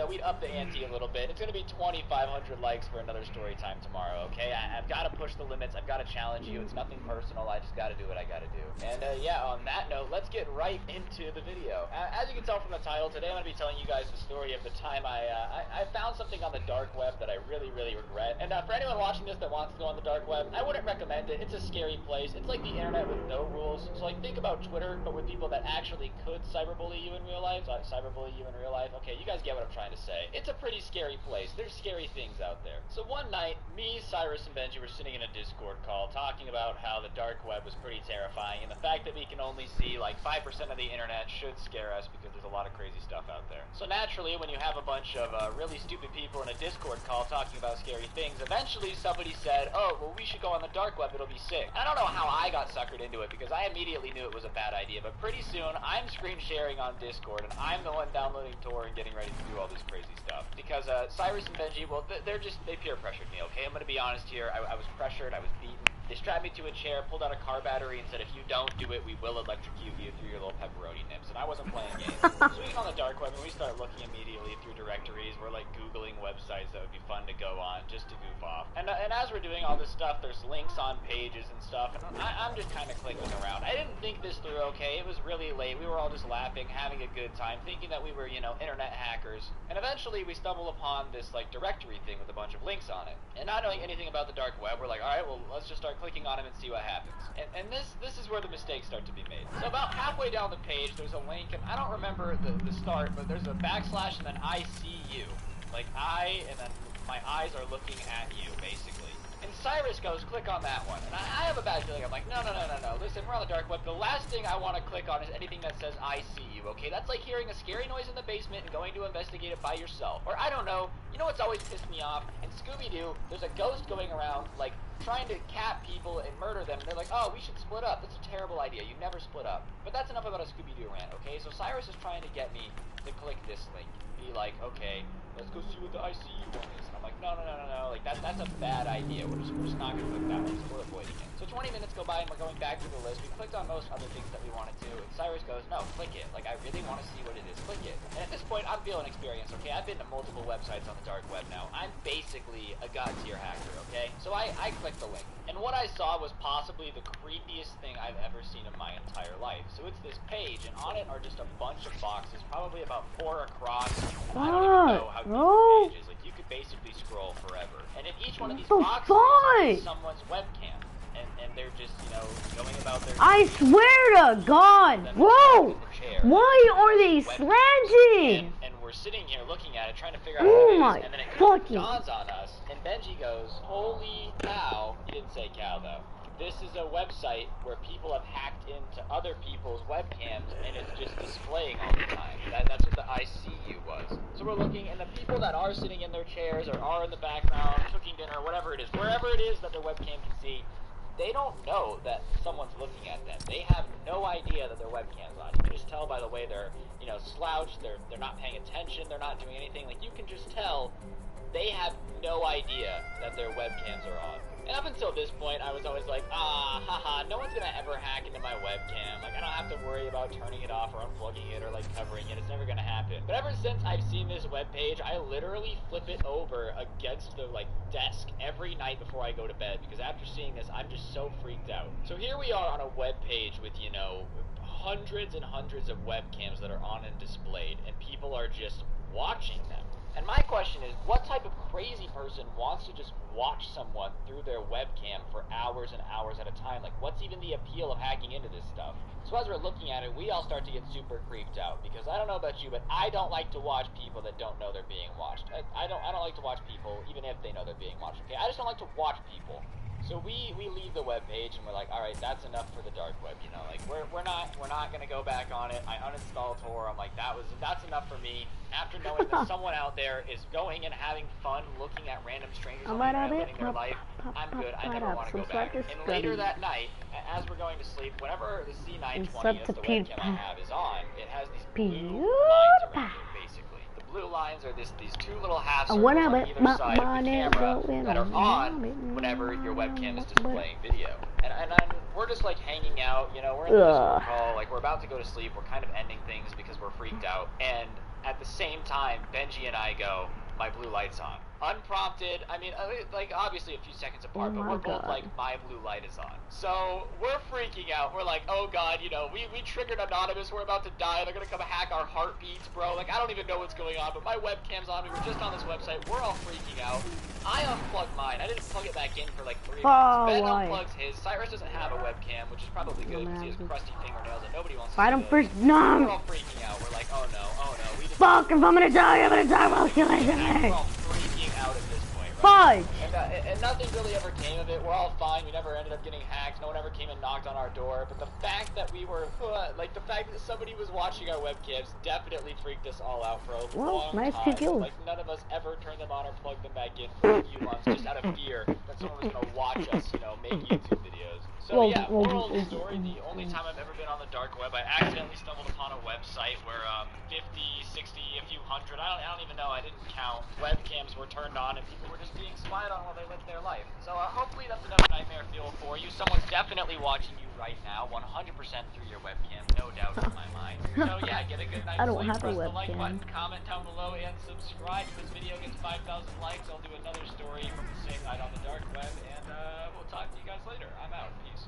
we'd up the ante a little bit. It's gonna be 2,500 likes for another story time tomorrow, okay? I've got to push the limits. I've got to challenge you. It's nothing personal. I just got to do what I got to do. And yeah, on that note, let's get right into the video. As you can tell from the title, today I'm gonna be telling you guys the story of the time I found something on the dark web that I really, really regret. And for anyone watching this that wants to go on the dark web, I wouldn't recommend it. It's a scary place. It's like the internet with no rules. So like think about Twitter, but with people that actually could cyberbully you in real life. Okay, you guys get what I'm trying to say. It's a pretty scary place. There's scary things out there. So one night, me, Cyrus, and Benji were sitting in a Discord call talking about how the dark web was pretty terrifying, and the fact that we can only see like 5% of the internet should scare us because there's a lot of crazy stuff out there. So naturally, when you have a bunch of really stupid people in a Discord call talking about scary things, eventually somebody said, oh, well, we should go on the dark web, it'll be sick. I don't know how I got suckered into it because I immediately knew it was a bad idea, but pretty soon I'm screen sharing on Discord and I'm the one downloading Tor and getting ready to do all this crazy stuff. Because Cyrus and Benji, well, they peer pressured me, okay? I'm gonna be honest here, I was pressured, I was beaten. They strapped me to a chair, pulled out a car battery, and said, if you don't do it, we will electrocute you through your little pepperoni nips. And I wasn't playing games. So we get on the dark web, and we start looking immediately through directories. We're, like, Googling websites that would be fun to go on, just to goof off. And as we're doing all this stuff, there's links on pages and stuff, and I'm just kind of clicking around. I didn't think this through, okay? It was really late. We were all just laughing, having a good time, thinking that we were, you know, internet hackers. And eventually, we stumble upon this, like, directory thing with a bunch of links on it. And not knowing anything about the dark web, we're like, all right, well, let's just start clicking on them and see what happens. And this is where the mistakes start to be made. So about halfway down the page, there's a link, and I don't remember the start, but there's a backslash and then I see you. Like and then my eyes are looking at you, basically. And Cyrus goes, click on that one. And I have a bad feeling. I'm like, no. Listen, we're on the dark web. The last thing I want to click on is anything that says, I see you, okay? That's like hearing a scary noise in the basement and going to investigate it by yourself. Or I don't know. You know what's always pissed me off? In Scooby-Doo, there's a ghost going around, like, trying to cap people and murder them. And they're like, oh, we should split up. That's a terrible idea. You never split up. But that's enough about a Scooby-Doo rant, okay? So Cyrus is trying to get me to click this link. Be like, okay, let's go see what the ICU one is. And I'm like, no. Like, that's a bad idea. We're just not going to click that one. So we're avoiding it. So 20 minutes go by and we're going back through the list. We clicked on most other things that we wanted to. And Cyrus goes, no, click it. Like, I really want to see what it is. Click it. And at this point, I'm feeling experienced, okay? I've been to multiple websites on the dark web now. I'm basically a god-tier hacker, okay? So I clicked the link. And what I saw was possibly the creepiest thing I've ever seen in my entire life. So it's this page, and on it are just a bunch of boxes, probably about 4 across. And I don't even know how deep the page is. Like, you could basically scroll forever. And in each one of these boxes is someone's webcam. And they're just, you know, going about their... I swear to God, bro! Why are they sledging? And we're sitting here looking at it, trying to figure out what it is, and then it kind of dawns on us, and Benji goes, holy cow. He didn't say cow, though. This is a website where people have hacked into other people's webcams, and it's just displaying all the time. That's what the ICU was. So we're looking, and the people that are sitting in their chairs or are in the background, cooking dinner, whatever it is, wherever it is that their webcam can see, they don't know that someone's looking at them. They have no idea that their webcam's on. You can just tell by the way they're, you know, slouched, they're not paying attention, they're not doing anything. Like, you can just tell they have no idea that their webcams are on. And up until this point, I was always like, haha, no one's gonna ever hack into my webcam. Like, I don't have to worry about turning it off or unplugging it or, like, covering it. It's never gonna happen. But ever since I've seen this webpage, I literally flip it over against the, like, desk every night before I go to bed. Because after seeing this, I'm just so freaked out. So here we are on a webpage with, you know, hundreds and hundreds of webcams that are on and displayed. And people are just watching them. And my question is, what type of crazy person wants to just watch someone through their webcam for hours and hours at a time? Like, what's even the appeal of hacking into this stuff? So as we're looking at it, we all start to get super creeped out, because I don't know about you, but I don't like to watch people that don't know they're being watched. I don't like to watch people even if they know they're being watched, okay? I just don't like to watch people. So we leave the web page and we're like, all right, that's enough for the dark web, you know, like we're not gonna go back on it. I uninstalled Tor. I'm like, that's enough for me. After knowing that someone out there is going and having fun looking at random strangers on the internet living their life, I'm good. I never want to go back. And later that night, as we're going to sleep, whenever the C920, that's the webcam I have, is on, it has these blue lines around it, basically. Blue lines are these two little half circles on either side of the camera that are on whenever your webcam is displaying video. And we're just like hanging out, you know, we're in the Discord call, like we're about to go to sleep, we're kind of ending things because we're freaked out. And at the same time, Benji and I go, my blue light's on. Unprompted, I mean, like, obviously a few seconds apart, but we're both like, my blue light is on. So, we're freaking out. We're like, oh god, you know, we triggered Anonymous, we're about to die, they're gonna come hack our heartbeats, bro. Like, I don't even know what's going on, but my webcam's on, we were just on this website, we're all freaking out. I unplugged mine, I didn't plug it back in for like 3 months. Ben unplugs his, Cyrus doesn't have a webcam, which is probably good, because he has crusty fingernails and nobody wants to see those. First, no! We're all freaking out, we're like, oh no, we just... Fuck, if I'm gonna die, I'll kill it. We're all freaking out at this point, right? Fudge! And nothing really ever came of it. We're all fine. We never ended up getting hacked. No one ever came and knocked on our door. But the fact that we were, like, the fact that somebody was watching our webcams definitely freaked us all out for a long nice time. kills. Like, none of us ever turned them on or plugged them back in for a few months just out of fear that someone was going to watch us, you know, make YouTube videos. So, yeah, moral of the story, the only time I've ever been on the dark web, I accidentally stumbled upon a website where 50, 60, a few hundred, I don't even know, I didn't count, webcams were turned on and people were just being spied on while they lived their life. So hopefully that's enough nightmare fuel for you. Someone's definitely watching you right now, 100% through your webcam, no doubt in my mind. So yeah, get a good night's sleep, press the like button, comment down below, and subscribe. If this video gets 5,000 likes, I'll do another story from the same night on the dark web, and we'll talk to you guys later. I'm out. Peace.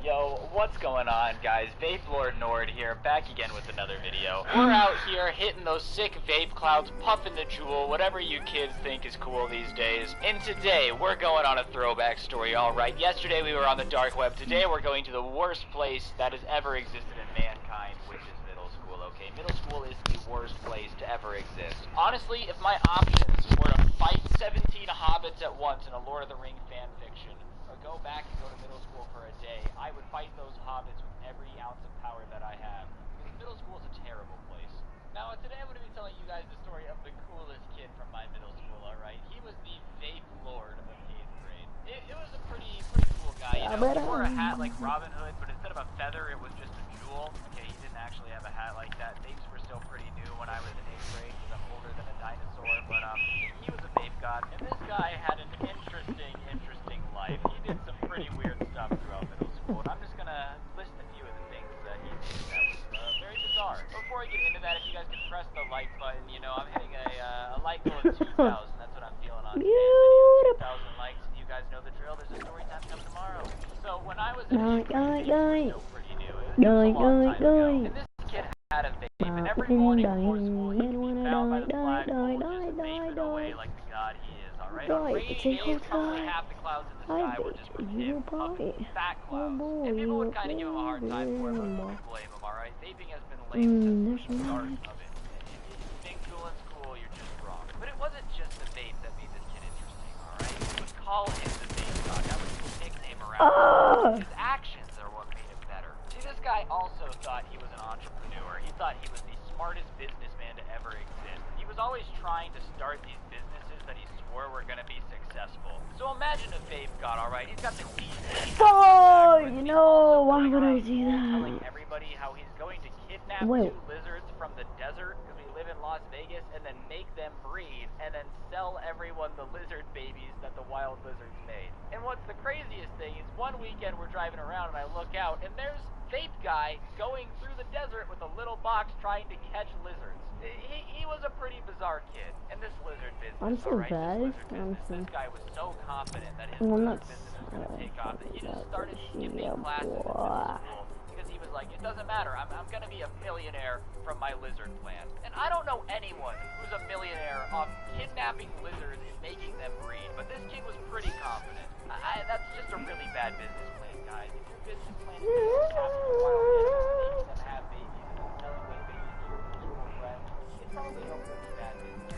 Yo, what's going on, guys? Vape Lord Nord here, back again with another video. We're out here hitting those sick vape clouds, puffing the jewel, whatever you kids think is cool these days. And today, we're going on a throwback story, alright. Yesterday we were on the dark web, today we're going to the worst place that has ever existed in mankind, which is middle school, okay? Middle school is the worst place to ever exist. Honestly, if my options were to fight 17 hobbits at once in a Lord of the Rings fan fiction, or go back and go to middle school for a day, I would fight those hobbits with every ounce of power that I have. Because middle school is a terrible place. Now, today I'm going to be telling you guys the story of the coolest kid from my middle school, alright? He was the vape lord of 8th grade. It was a pretty cool guy, you know? He wore a hat like Robin Hood, but instead of a feather, it was just a jewel. Okay, he didn't actually have a hat like that. Vapes were still pretty new when I was in 8th grade, because I'm older than a dinosaur, but he was a vape god. And this guy had an interesting life. He did some pretty weird stuff throughout middle school, and I'm just gonna list a few of the things that he did that was very bizarre. Before I get into that, if you guys can press the like button, you know, I'm hitting a like goal of 2,000. That's what I'm feeling on today. 2,000 likes, and you guys know the drill. There's a story time coming tomorrow. So when I was in 8th grade, it was still pretty new. It was a long time ago. And this kid had a vape, and every morning before school, he would be found by the flagpole just vaping away like the god he is. Alright, on rainy days, probably half the clouds in the sky were just from him, puffing fat clouds. And people would kind of give him a hard time for it, but who would blame him, alright? Vaping has been lame since the start of it. And if you think cool and cool, you're just wrong. But it wasn't just the vape that made this kid interesting, alright? We would call him the vape god. That was his nickname around. His actions are what made him better. See, this guy also thought he was an entrepreneur. He thought he was the smartest businessman to ever exist. He was always trying to start these businesses that he swore were gonna be successful. So imagine a vape god, alright? He's got the keys. Oh, you know, why would I do that? Telling everybody how he's going to kidnap 2 lizards from the desert, because we live in Las Vegas, and then make them breed, and then sell everyone the lizard babies that the wild lizards made. And what's the craziest thing is one weekend we're driving around and I look out, and there's vape guy going through the desert with a little box trying to catch lizards. He was a pretty bizarre kid. And this lizard business, I'm so bad. this guy was so confident that his lizard business was going to take off that he just started skipping classes in middle school because he was like, it doesn't matter, I'm going to be a millionaire from my lizard plan. And I don't know anyone who's a millionaire off kidnapping lizards and making them breed, but this kid was pretty confident. That's just a really bad business plan, guys. If your business plan is to capture wild animals, make them have babies, and then sell away babies to your school friends, it's probably a really bad business.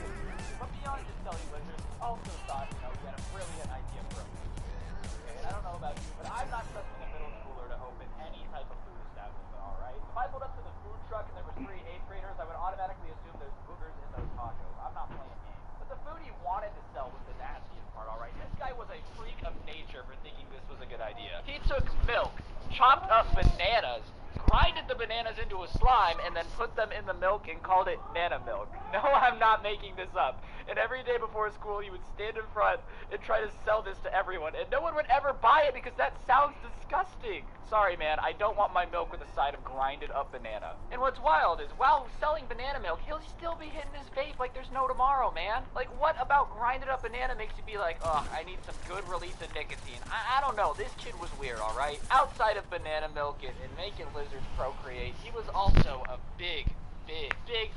But beyond just selling lizards, he also thought, you know, he had a brilliant idea for a food business. Okay, and I don't know about you, but I'm not trusting a middle schooler to open any type of food establishment, alright? If I pulled up to the food truck and there was 3 8th graders, I would automatically assume there's boogers in those tacos. I'm not playing games. But the food he wanted to sell was the nastiest part, alright? This guy was a freak of nature for thinking this was a good idea. He took milk, chopped up bananas, grinded the bananas into a slime and then put them in the milk and called it Nana Milk. No, I'm not making this up. And every day before school, he would stand in front and try to sell this to everyone, and no one would ever buy it because that sounds disgusting. Sorry, man, I don't want my milk with a side of grinded up banana. And what's wild is, while selling banana milk, he'll still be hitting his vape like there's no tomorrow, man. Like, what about grinded up banana makes you be like, oh, I need some good release of nicotine? I don't know, this kid was weird, alright? Outside of banana milk and making lizards procreate, he was also a big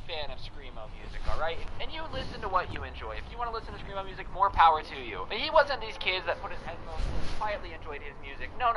fan of Screamo music, alright? And you listen to what you enjoy. If you want to listen to Screamo music, more power to you. But he wasn't these kids that put his headphones in and quietly enjoyed his music. No.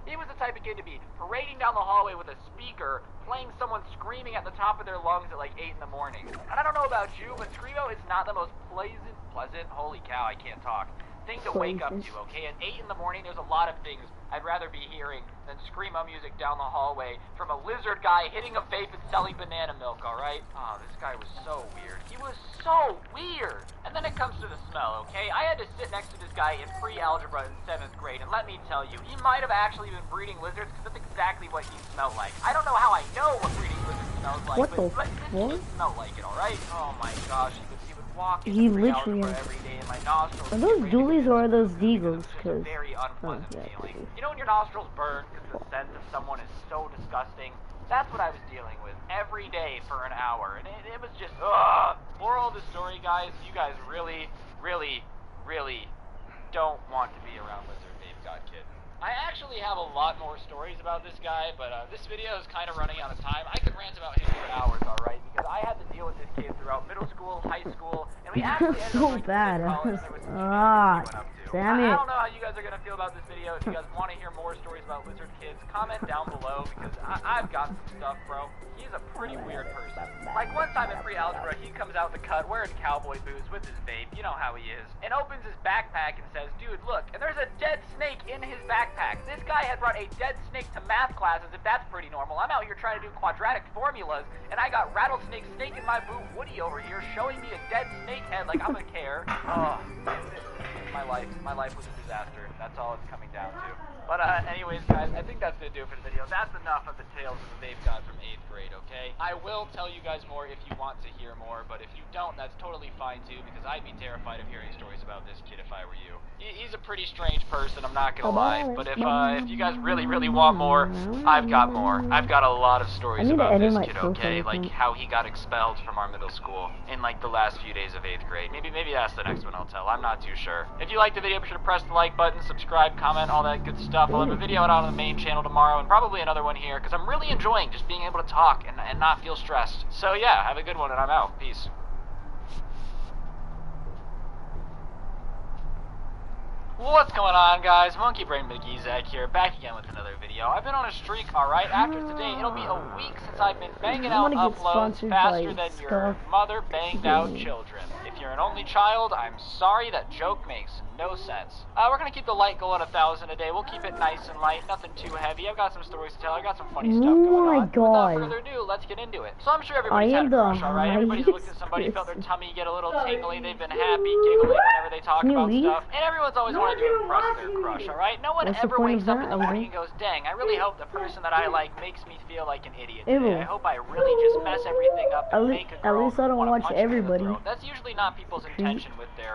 He was the type of kid to be parading down the hallway with a speaker, playing someone screaming at the top of their lungs at like 8 in the morning. And I don't know about you, but Screamo is not the most pleasant, holy cow, I can't talk, thing to wake up to, okay? At 8 in the morning, there's a lot of things I'd rather be hearing than Screamo music down the hallway from a lizard guy hitting a vape and selling banana milk, alright? Oh, this guy was so weird. He was so weird! And then it comes to the smell, okay? I had to sit next to this guy in pre-algebra in 7th grade, and let me tell you, he might have actually been breeding lizards because that's exactly what he smelled like. I don't know how I know what breeding lizards smells like, but this smelled like it, alright? Oh my gosh, he would walk in pre-algebra every day in my nostrils. Are those dualies or are those deagles? Cause very unpleasant feeling. You know when your nostrils burn because the scent of someone is so disgusting? That's what I was dealing with every day for an hour, and it was just, ugh. Moral of the story, guys, you guys really don't want to be around Lizard Vape God Kid. I actually have a lot more stories about this guy, but this video is kind of running out of time. I could rant about him for hours, alright, because I had to deal with this kid throughout middle school, high school, and we actually ended so up bad. Damn it. I don't know how you guys are going to feel about this video. If you guys want to hear more stories about lizard kids, comment down below, because I've got some stuff, bro. He's a pretty weird person. Like, one time in pre-algebra, he comes out the cut wearing cowboy boots with his vape, you know how he is, and opens his backpack and says, dude, look, and there's a dead snake in his backpack. This guy had brought a dead snake to math classes, if that's pretty normal. I'm out here trying to do quadratic formulas, and I got rattlesnake snake in my boot Woody over here showing me a dead snake head like I'm gonna care. Oh, my life was a disaster. That's all it's coming down to. But anyways, guys, I think that's gonna do it for the video. That's enough of the tales of the vape god from 8th grade, okay? I will tell you guys more if you want to hear more, but if you don't, that's totally fine too, because I'd be terrified of hearing stories about this kid if I were you. He's a pretty strange person, I'm not gonna lie, but if you guys really want more, I've got more. I've got a lot of stories about this kid, okay? Like how he got expelled from our middle school in like the last few days of 8th grade. Maybe that's the next one I'll tell. I'm not too sure. If you liked the video, be sure to press the like button, subscribe, comment, all that good stuff. I'll have a video out on the main channel tomorrow and probably another one here because I'm really enjoying just being able to talk and not feel stressed. So yeah, have a good one and I'm out. Peace. What's going on, guys? Monkey Brain McGeezak here, back again with another video. I've been on a streak, alright? After today, it'll be a week since I've been banging out uploads faster than your mother banged out children. If you're an only child, I'm sorry, that joke makes no sense. We're gonna keep the light goal at 1,000 a day. We'll keep it nice and light, nothing too heavy. I've got some stories to tell. I've got some funny stuff going on. Without further ado, let's get into it. So I'm sure everybody's had a crush, alright? Everybody's looked at somebody, felt their tummy get a little tingly, they've been happy, giggling whenever they talk about stuff, and everyone's always wanted to impress their crush, alright? No one ever wakes up in the morning and goes, dang, I really hope the person that I like makes me feel like an idiot today. I hope I really just mess everything up and make a girl at least I don't watch everybody. That's usually not people's intention with their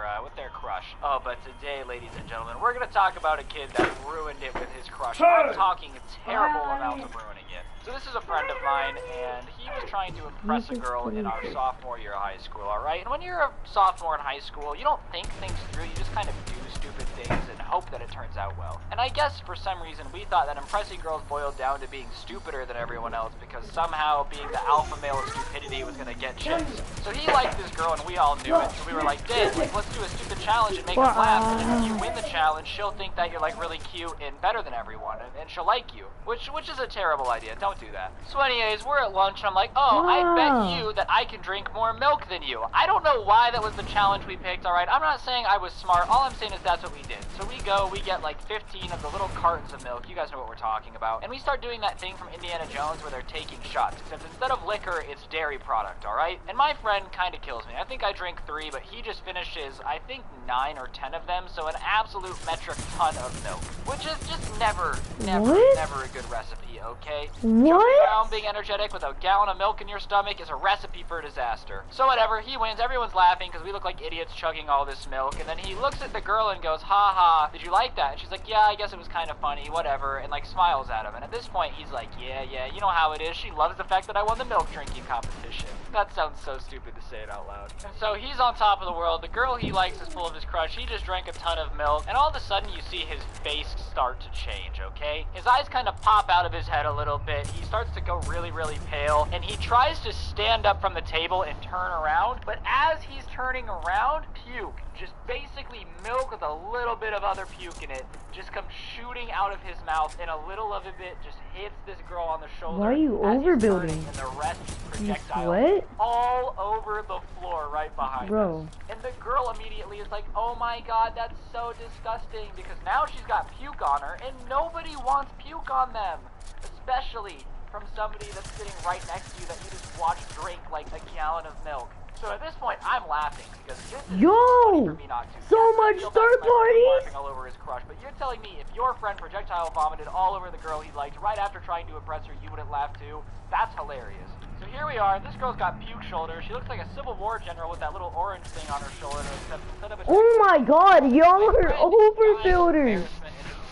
crush. Oh, but today, ladies and gentlemen, we're gonna talk about a kid that ruined it with his crush. I'm talking a terrible amount of ruining it. So this is a friend of mine, and he was trying to impress a girl in our sophomore year of high school, alright? And when you're a sophomore in high school, you don't think things through, you just kind of do stupid things and hope that it turns out well. And I guess for some reason we thought that impressing girls boiled down to being stupider than everyone else because somehow being the alpha male of stupidity was gonna get chicks. So he liked this girl and we all knew it, so we were like, dang, like, let's do a stupid challenge and make her laugh, and if you win the challenge, she'll think that you're like really cute and better than everyone, and she'll like you, which is a terrible idea. Don't do that. So anyways, we're at lunch and I'm like, oh, I bet you that I can drink more milk than you. I don't know why that was the challenge we picked, alright? I'm not saying I was smart, all I'm saying is that's what we did. So we go, we get like 15 of the little cartons of milk, you guys know what we're talking about, and we start doing that thing from Indiana Jones where they're taking shots, except instead of liquor, it's dairy product, alright? And my friend kinda kills me. I think I drink 3, but he just finishes, I think 9 or 10 of them, so an absolute metric ton of milk, which is just never a good recipe you, okay? What? Jumping around being energetic with a gallon of milk in your stomach is a recipe for disaster. So whatever, he wins. Everyone's laughing because we look like idiots chugging all this milk. And then he looks at the girl and goes, ha ha, did you like that? And she's like, yeah, I guess it was kind of funny, whatever, and like smiles at him. And at this point, he's like, yeah, you know how it is. She loves the fact that I won the milk drinking competition. That sounds so stupid to say it out loud. And so he's on top of the world. The girl he likes is full of his crush. He just drank a ton of milk. And all of a sudden, you see his face start to change, okay? His eyes kind of pop out of his head a little bit. He starts to go really, really pale. And he tries to stand up from the table and turn around. But as he's turning around, puke, just basically milk with a little bit of other puke in it, just comes shooting out of his mouth, and a little of it just hits this girl on the shoulder. Why are you overbuilding? And the rest is projectile What? all over the floor right behind Bro. us. And the girl immediately is like, oh my god, that's so disgusting, because now she's got puke on her, and nobody wants puke on them, especially from somebody that's sitting right next to you that you just watched drink like a gallon of milk. So at this point, I'm laughing because this is funny for me not to. So much third parties. Laughing all over his crush, but you're telling me if your friend projectile vomited all over the girl he liked right after trying to impress her, you wouldn't laugh too? That's hilarious. So here we are. This girl's got puke shoulders. She looks like a Civil War general with that little orange thing on her shoulder. Except instead of a Oh my god, y'all are overbuilders.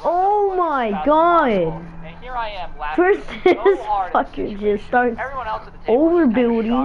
Oh my god. And here I am laughing First so hard at the fucking situation. just starts Everyone else at the table is kind of overbuilding. shocked.